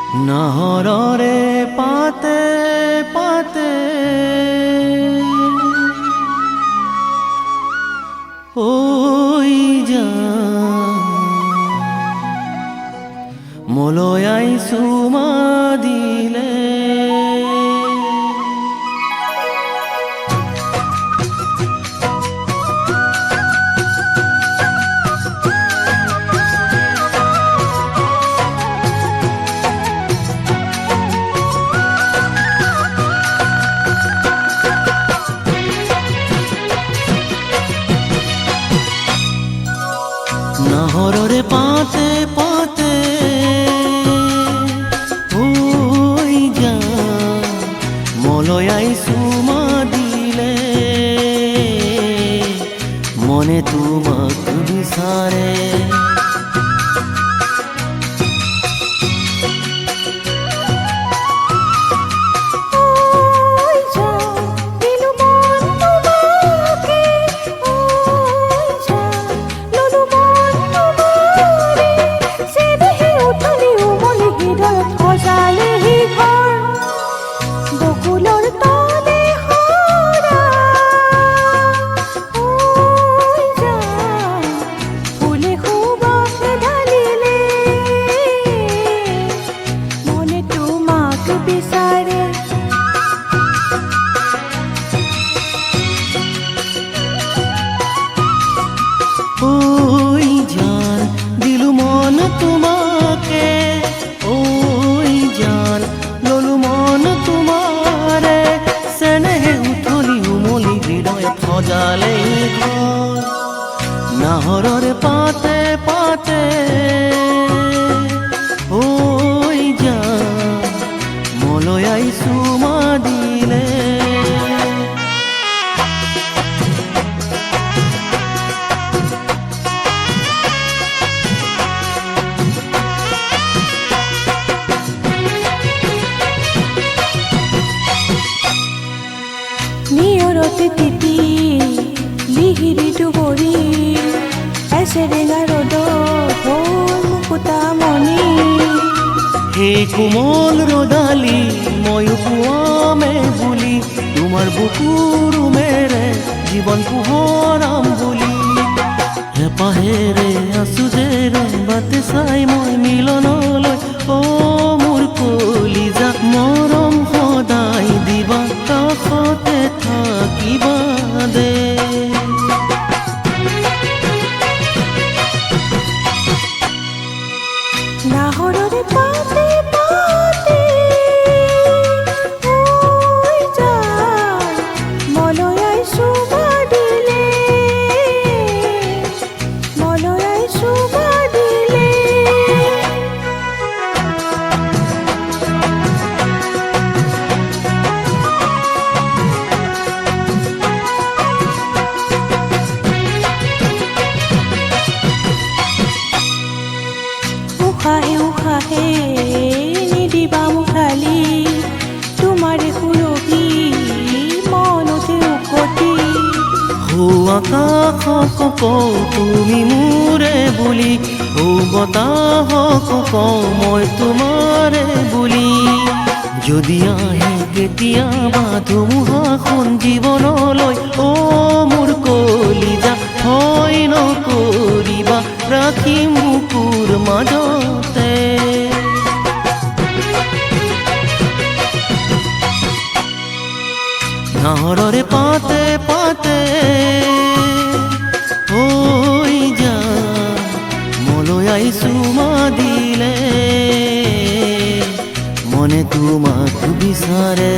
নাহৰৰে পাতে পাতে ঐ যা মলৈ আইছো মাদিলে নাহৰৰে পাতে পাতে ঐ যা মলৈ আইছো মাদিলে মনে তোমাক বিচাৰে নাহৰৰে পাতে পাতে ঐ যা মলৈ আইছো মাদিলে নিয়ৰতে টিপি লিহিৰিটো কৰি এচেৰেঙা ৰ'দত হ'ল মুকুতামণি সেই কোমল ৰ'দালি ময়ো পুৱামে বুলি তোমাৰ বুকুৰ মেৰে জীৱন পোহৰাম বুলি হেঁপাহেৰে আছো যে ৰবাতে চাই মই মিলনলৈ অ মোৰ কলিজা মৰম সদায় দিবা কাষতে থাকিবা দে নাহৰৰে পাতে পাতে ঐ যা মলৈ আইছো মাদিলে মলৈ আইছো মাদিলে উশাহে উশাহে নিদিবা মুখালি তোমাৰে সুৰভি মনতে উকতি সৌ আকাশক কওঁ তুমি মোৰে বুলি সৌ বতাহক কওঁ মই তোমাৰে বুলি যদি আহে কেতিয়াবা ধুমুহাখন জীৱনলৈ অ মোৰ কলিজা ভয় নকৰিবা ৰাখিম বুকুৰ মাজতে নাহৰৰে পাতে পাতে ঐ যা মলৈ আইছো মাদিলে মনে তোমাক বিচাৰে